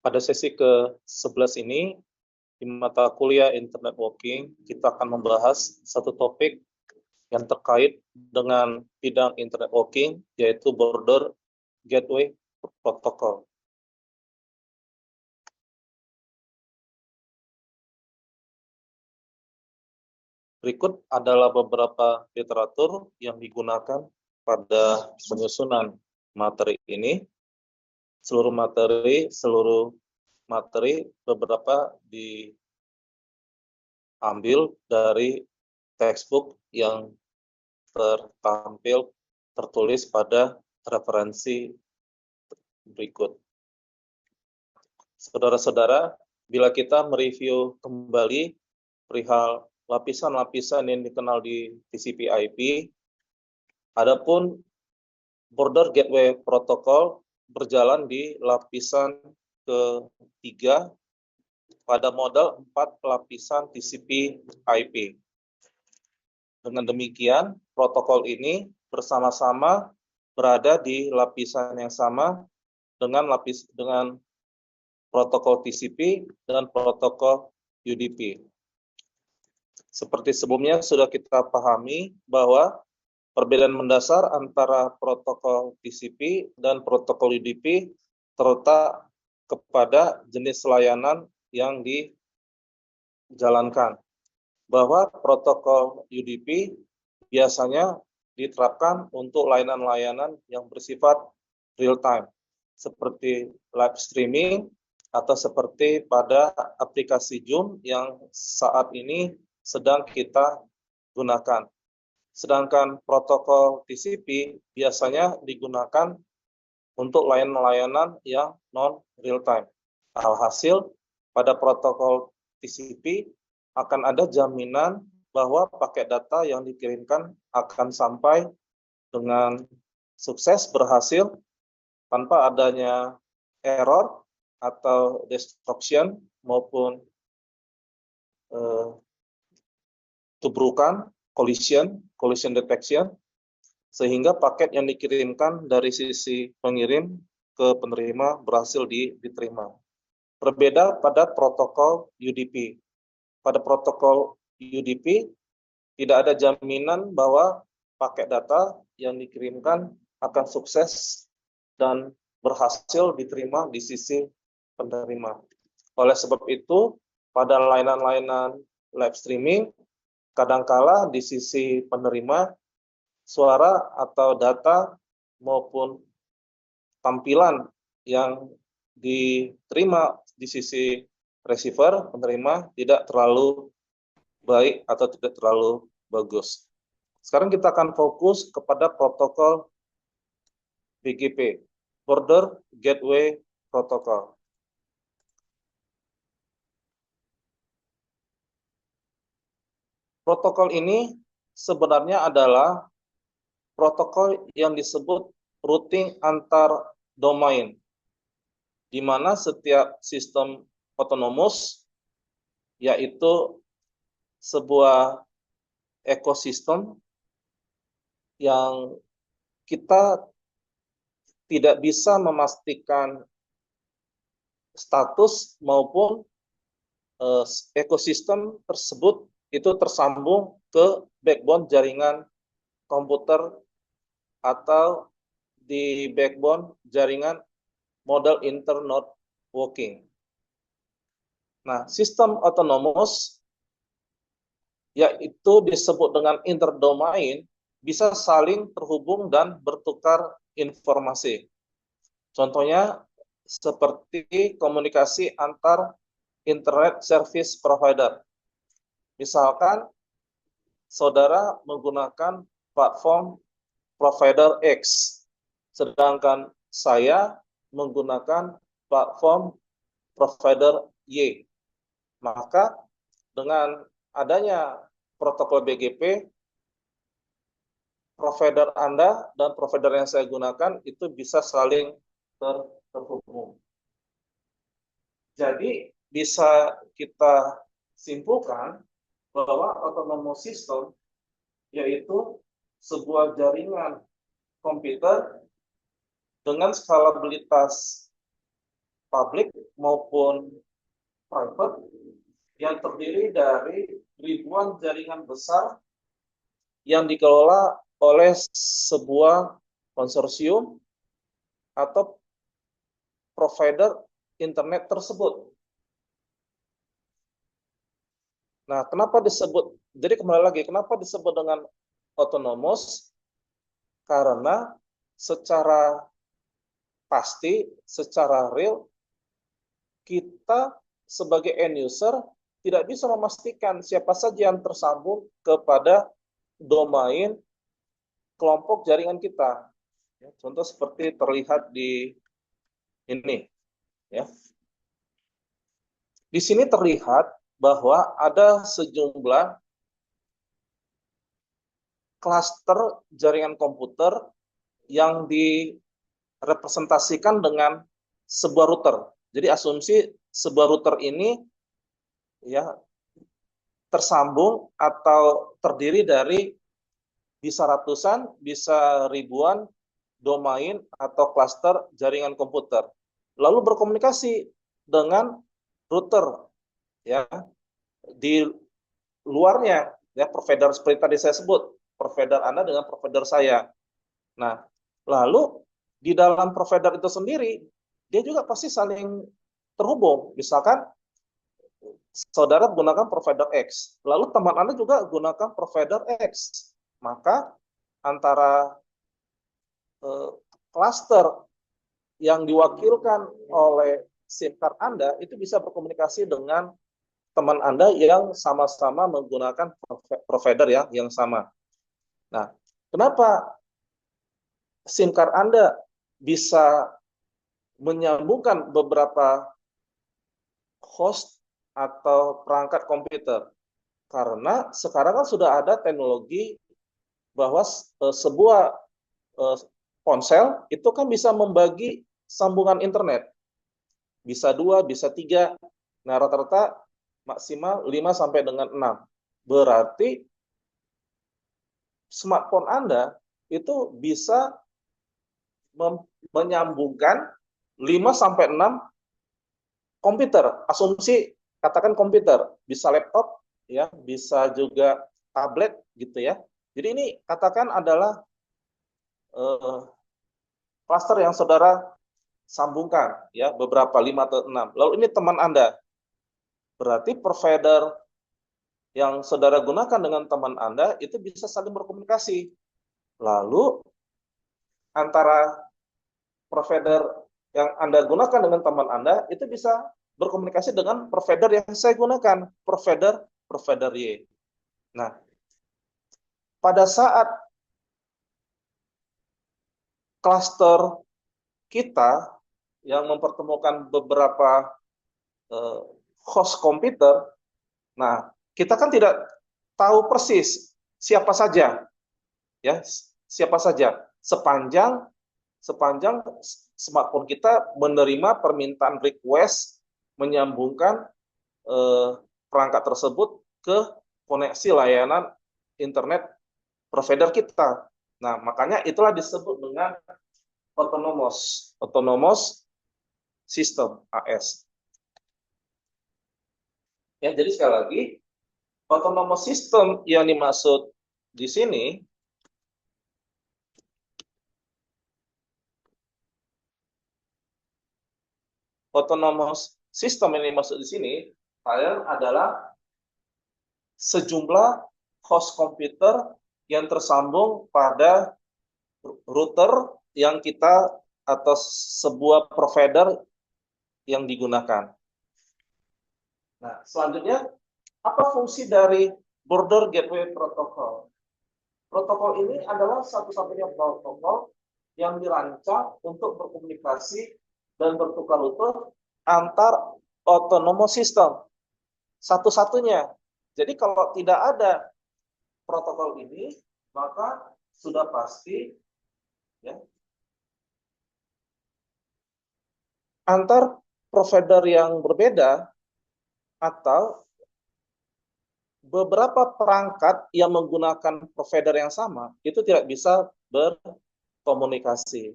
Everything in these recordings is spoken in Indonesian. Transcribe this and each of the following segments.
Pada sesi ke-11 ini, di mata kuliah Internet Working, kita akan membahas satu topik yang terkait dengan bidang Internet Working, yaitu Border Gateway Protocol. Berikut adalah beberapa literatur yang digunakan pada penyusunan materi ini. Seluruh materi beberapa diambil dari textbook yang tertulis pada referensi berikut. Saudara-saudara, bila kita mereview kembali perihal lapisan-lapisan yang dikenal di TCP/IP, adapun Border Gateway Protocol berjalan di lapisan ketiga pada model 4 lapisan TCP/IP. Dengan demikian, protokol ini bersama-sama berada di lapisan yang sama dengan protokol TCP dan protokol UDP. Seperti sebelumnya sudah kita pahami bahwa perbedaan mendasar antara protokol TCP dan protokol UDP terletak kepada jenis layanan yang dijalankan. Bahwa protokol UDP biasanya diterapkan untuk layanan-layanan yang bersifat real time, seperti live streaming atau seperti pada aplikasi Zoom yang saat ini sedang kita gunakan. Sedangkan protokol TCP biasanya digunakan untuk layanan-layanan yang non-real time. Alhasil, pada protokol TCP akan ada jaminan bahwa paket data yang dikirimkan akan sampai dengan sukses berhasil tanpa adanya error atau destruction maupun tubrukan, collision detection, sehingga paket yang dikirimkan dari sisi pengirim ke penerima berhasil diterima. Berbeda pada protokol UDP. Pada protokol UDP tidak ada jaminan bahwa paket data yang dikirimkan akan sukses dan berhasil diterima di sisi penerima. Oleh sebab itu, pada layanan-layanan live streaming, kadangkala di sisi penerima, suara atau data maupun tampilan yang diterima di sisi receiver, penerima, tidak terlalu baik atau tidak terlalu bagus. Sekarang kita akan fokus kepada protokol BGP, Border Gateway Protocol. Protokol ini sebenarnya adalah protokol yang disebut routing antar domain, di mana setiap sistem otonomus, yaitu sebuah ekosistem yang kita tidak bisa memastikan status maupun ekosistem tersebut itu tersambung ke backbone jaringan komputer atau di backbone jaringan model internode working. Nah, sistem otonomus yaitu disebut dengan interdomain bisa saling terhubung dan bertukar informasi. Contohnya seperti komunikasi antar internet service provider. Misalkan saudara menggunakan platform provider X, sedangkan saya menggunakan platform provider Y. Maka dengan adanya protokol BGP, provider Anda dan provider yang saya gunakan itu bisa saling terhubung. Jadi bisa kita simpulkan bahwa autonomous system yaitu sebuah jaringan komputer dengan skalabilitas publik maupun private yang terdiri dari ribuan jaringan besar yang dikelola oleh sebuah konsorsium atau provider internet tersebut. Nah, kenapa disebut, jadi kembali lagi, kenapa disebut dengan autonomous? Karena secara pasti, secara real, kita sebagai end user tidak bisa memastikan siapa saja yang tersambung kepada domain kelompok jaringan kita. Contoh seperti terlihat di ini. Ya. Di sini terlihat bahwa ada sejumlah klaster jaringan komputer yang direpresentasikan dengan sebuah router. Jadi asumsi sebuah router ini ya tersambung atau terdiri dari bisa ratusan, bisa ribuan domain atau klaster jaringan komputer. Lalu berkomunikasi dengan router ya di luarnya ya provider seperti tadi saya sebut, provider Anda dengan provider saya. Nah, lalu di dalam provider itu sendiri dia juga pasti saling terhubung. Misalkan saudara gunakan provider X, lalu teman Anda juga gunakan provider X. Maka antara klaster yang diwakilkan oleh SIM card Anda itu bisa berkomunikasi dengan teman Anda yang sama-sama menggunakan provider yang sama. Nah, kenapa SIM card Anda bisa menyambungkan beberapa host atau perangkat komputer? Karena sekarang kan sudah ada teknologi bahwa sebuah ponsel itu kan bisa membagi sambungan internet. Bisa 2, bisa 3. Nah, rata-rata maksimal 5 sampai dengan 6. Berarti smartphone Anda itu bisa menyambungkan 5 sampai 6 komputer. Asumsi katakan komputer, bisa laptop ya, bisa juga tablet gitu ya. Jadi ini katakan adalah klaster yang saudara sambungkan ya, beberapa 5 atau 6. Lalu ini teman Anda. Berarti provider yang saudara gunakan dengan teman Anda itu bisa saling berkomunikasi. Lalu antara provider yang Anda gunakan dengan teman Anda itu bisa berkomunikasi dengan provider yang saya gunakan, provider Y. Nah, pada saat klaster kita yang mempertemukan beberapa host komputer, nah kita kan tidak tahu persis siapa saja, ya siapa saja sepanjang smartphone kita menerima permintaan request menyambungkan perangkat tersebut ke koneksi layanan internet provider kita. Nah, makanya itulah disebut dengan autonomous system AS. Ya, jadi sekali lagi autonomous system yang dimaksud di sini autonomous system yang dimaksud di sini adalah sejumlah host komputer yang tersambung pada router yang kita atau sebuah provider yang digunakan. Nah, selanjutnya apa fungsi dari Border Gateway Protocol? Protokol ini adalah satu-satunya protokol yang dirancang untuk berkomunikasi dan bertukar rute antar autonomous system. Satu-satunya. Jadi kalau tidak ada protokol ini, maka sudah pasti ya, antar provider yang berbeda atau beberapa perangkat yang menggunakan provider yang sama itu tidak bisa berkomunikasi.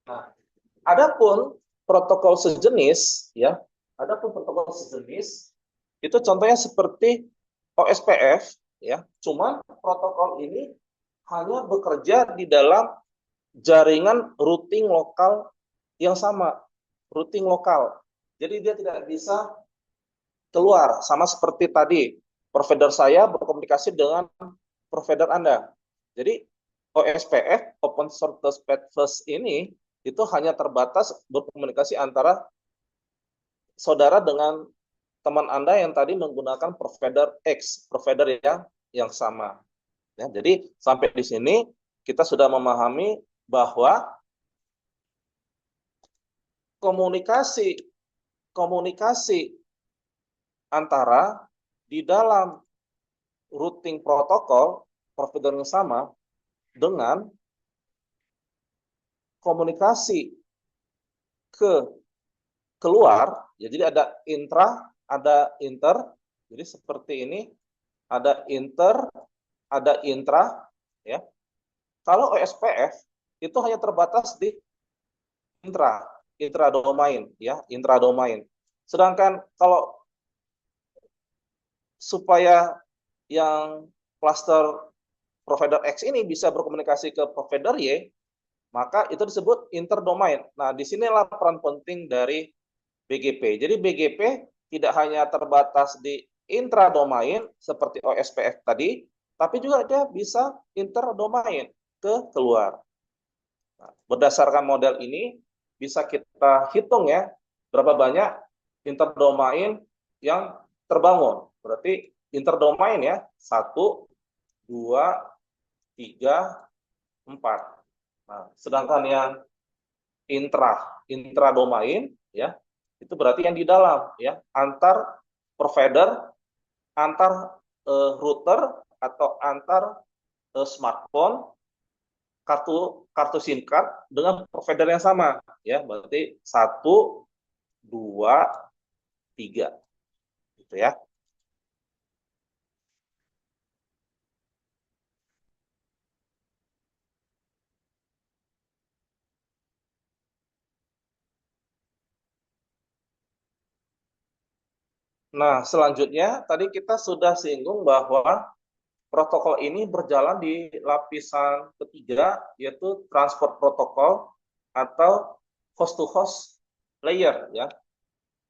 Nah, adapun protokol sejenis, ya, adapun protokol sejenis itu contohnya seperti OSPF, ya. Cuma protokol ini hanya bekerja di dalam jaringan routing lokal yang sama, routing lokal. Jadi dia tidak bisa keluar, sama seperti tadi provider saya berkomunikasi dengan provider Anda. Jadi OSPF, Open Source First ini itu hanya terbatas berkomunikasi antara saudara dengan teman Anda yang tadi menggunakan provider X, provider yang sama. Ya, jadi sampai di sini kita sudah memahami bahwa komunikasi komunikasi antara di dalam routing protokol provider yang sama dengan komunikasi ke keluar, ya, jadi ada intra, ada inter, jadi seperti ini, ada inter, ada intra, ya. Kalau OSPF itu hanya terbatas di intradomain, ya, intradomain. Sedangkan kalau supaya yang cluster provider X ini bisa berkomunikasi ke provider Y, maka itu disebut interdomain. Nah, disinilah peran penting dari BGP. Jadi BGP tidak hanya terbatas di intradomain seperti OSPF tadi, tapi juga dia bisa interdomain ke keluar. Nah, berdasarkan model ini bisa kita hitung, ya, berapa banyak interdomain yang terbangun. Berarti interdomain, ya, 1, 2, 3, 4. Nah, sedangkan yang intradomain, ya, itu berarti yang di dalam, ya, antar provider, antar router atau antar smartphone, kartu SIM card dengan provider yang sama, ya, berarti 1, 2, 3, gitu ya. Nah, selanjutnya tadi kita sudah singgung bahwa protokol ini berjalan di lapisan ketiga, yaitu transport protokol atau host to host layer, ya.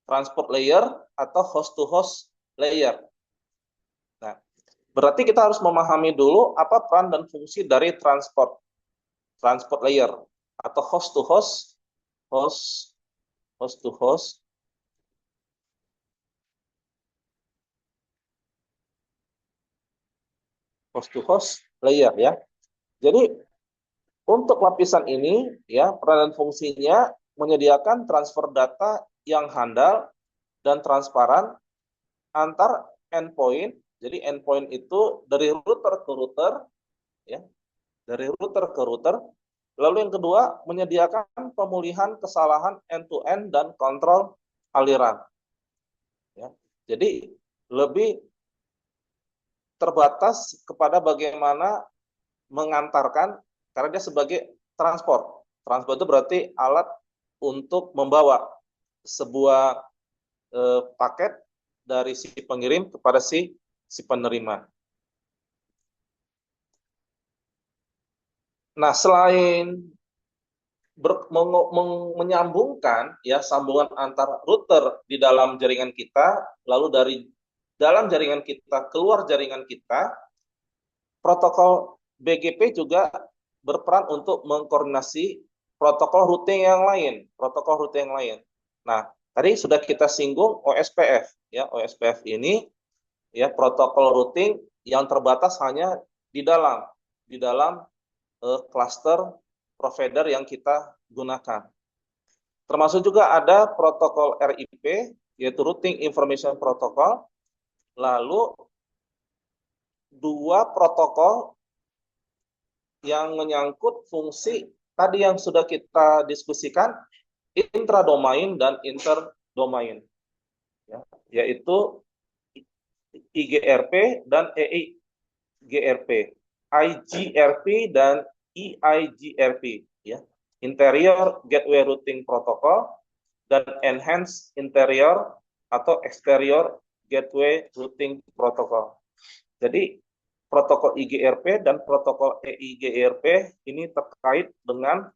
Transport layer atau host to host layer. Nah, berarti kita harus memahami dulu apa peran dan fungsi dari transport layer atau host to host, host host to host, host to host layer, ya. Jadi untuk lapisan ini, ya, peran dan fungsinya menyediakan transfer data yang handal dan transparan antar endpoint. Jadi endpoint itu dari router ke router, ya, dari router ke router. Lalu yang kedua, menyediakan pemulihan kesalahan end-to-end dan kontrol aliran. Ya. Jadi lebih terbatas kepada bagaimana mengantarkan, karena dia sebagai transport. Transport itu berarti alat untuk membawa sebuah paket dari si pengirim kepada si penerima. Nah, selain menyambungkan, ya, sambungan antar router di dalam jaringan kita, lalu dari dalam jaringan kita keluar jaringan kita, protokol BGP juga berperan untuk mengkoordinasi protokol routing yang lain. Nah, tadi sudah kita singgung OSPF, ya. OSPF ini, ya, protokol routing yang terbatas hanya di dalam cluster provider yang kita gunakan. Termasuk juga ada protokol RIP, yaitu Routing Information Protocol. Lalu dua protokol yang menyangkut fungsi tadi yang sudah kita diskusikan, intradomain dan interdomain, ya, yaitu IGRP dan EIGRP, IGRP dan EIGRP, ya. interior gateway routing protocol, dan enhanced interior atau exterior gateway routing protocol. Jadi protokol IGRP dan protokol EIGRP ini terkait dengan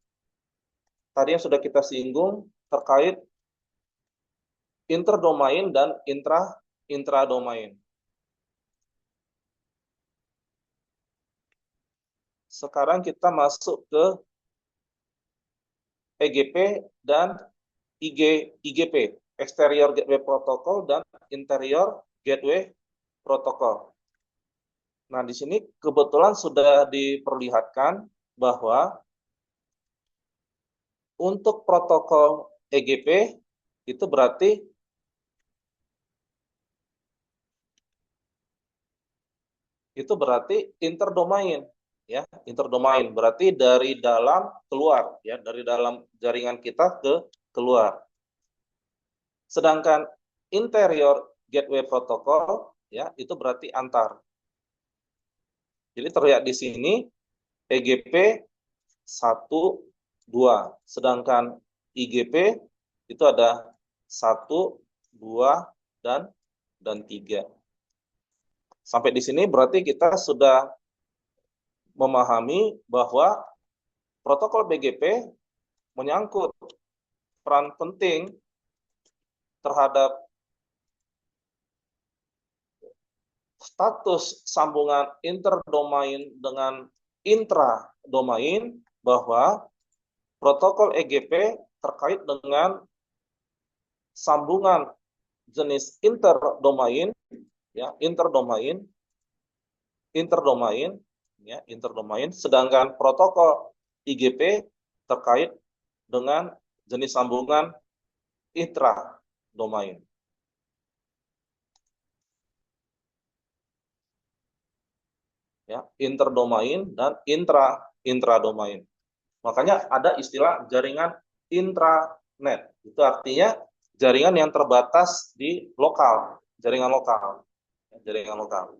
tadi yang sudah kita singgung terkait interdomain dan intradomain. Sekarang kita masuk ke EGP dan IGP, Exterior Gateway Protocol dan Interior Gateway Protocol. Nah, di sini kebetulan sudah diperlihatkan bahwa untuk protokol EGP itu berarti interdomain, ya, interdomain berarti dari dalam keluar, ya, dari dalam jaringan kita ke keluar. Sedangkan interior gateway protocol, ya, itu berarti antar. Jadi terlihat di sini EGP 1, 2, sedangkan IGP itu ada 1, 2, dan 3. Sampai di sini berarti kita sudah memahami bahwa protokol BGP menyangkut peran penting terhadap status sambungan interdomain dengan intradomain, bahwa protokol EGP terkait dengan sambungan jenis interdomain, ya, interdomain, ya, interdomain, sedangkan protokol IGP terkait dengan jenis sambungan intradomain. Ya, interdomain dan intradomain. Makanya ada istilah jaringan intranet. Itu artinya jaringan yang terbatas di lokal, jaringan lokal. Jaringan lokal.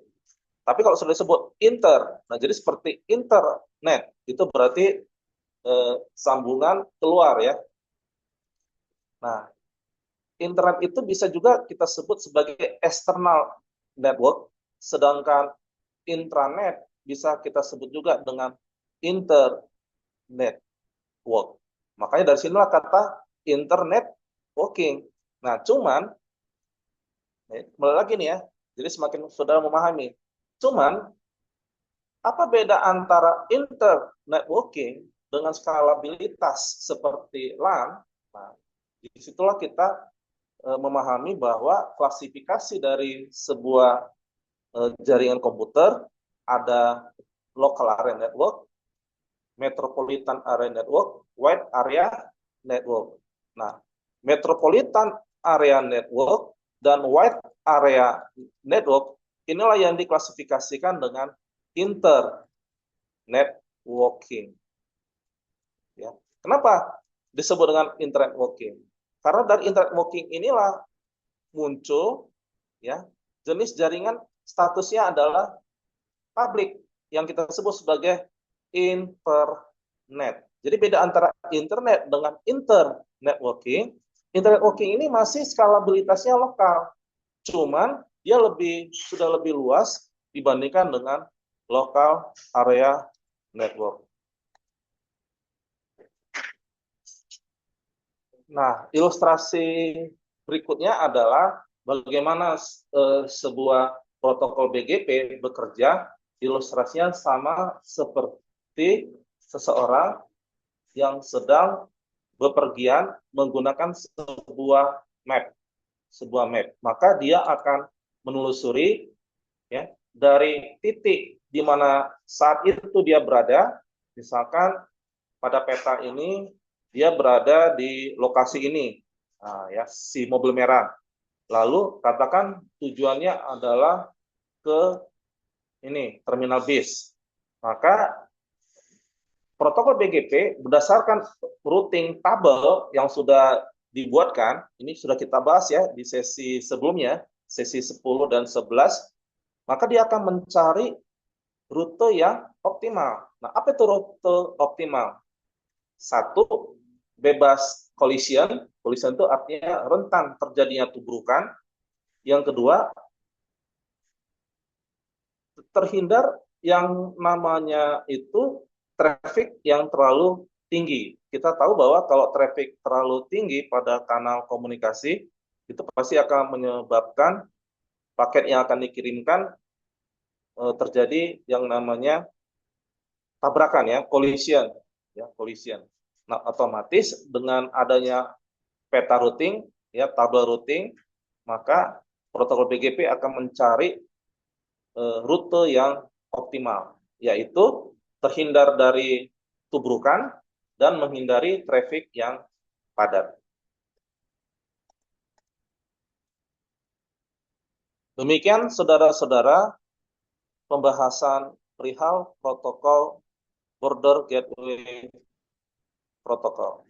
Tapi kalau sudah disebut nah jadi seperti internet, itu berarti sambungan keluar, ya. Nah, internet itu bisa juga kita sebut sebagai external network, sedangkan intranet bisa kita sebut juga dengan internet work. Makanya dari sinilah kata internet working. Nah, cuman mulai lagi nih, ya. Jadi semakin saudara memahami. Cuman apa beda antara internet working dengan skalabilitas seperti LAN? Nah, disitulah kita memahami bahwa klasifikasi dari sebuah jaringan komputer ada local area network, metropolitan area network, wide area network. Nah, metropolitan area network dan wide area network inilah yang diklasifikasikan dengan internet working. Ya. Kenapa disebut dengan internet working? Karena dari internet working inilah muncul, ya, jenis jaringan statusnya adalah public yang kita sebut sebagai internet. Jadi beda antara internet dengan internet working. Internet working ini masih skalabilitasnya lokal, cuman dia sudah lebih luas dibandingkan dengan local area network. Nah, ilustrasi berikutnya adalah bagaimana sebuah protokol BGP bekerja. Ilustrasinya sama seperti seseorang yang sedang bepergian menggunakan sebuah map. Maka dia akan menelusuri, ya, dari titik di mana saat itu dia berada. Misalkan pada peta ini dia berada di lokasi ini, nah, ya, si mobil merah. Lalu katakan tujuannya adalah ke ini terminal bis. Maka protokol BGP berdasarkan routing tabel yang sudah dibuatkan, ini sudah kita bahas, ya, di sesi sebelumnya, sesi 10 dan 11, maka dia akan mencari rute yang optimal. Nah, apa itu rute optimal? Satu, bebas collision. Collision itu artinya rentan terjadinya tubrukan. Yang kedua, terhindar yang namanya itu traffic yang terlalu tinggi. Kita tahu bahwa kalau traffic terlalu tinggi pada kanal komunikasi, itu pasti akan menyebabkan paket yang akan dikirimkan terjadi yang namanya tabrakan ya, collision ya, collision. Nah, otomatis dengan adanya peta routing ya, tabel routing, maka protokol BGP akan mencari rute yang optimal, yaitu terhindar dari tubrukan dan menghindari traffic yang padat. Demikian saudara-saudara pembahasan perihal protokol Border Gateway Protocol.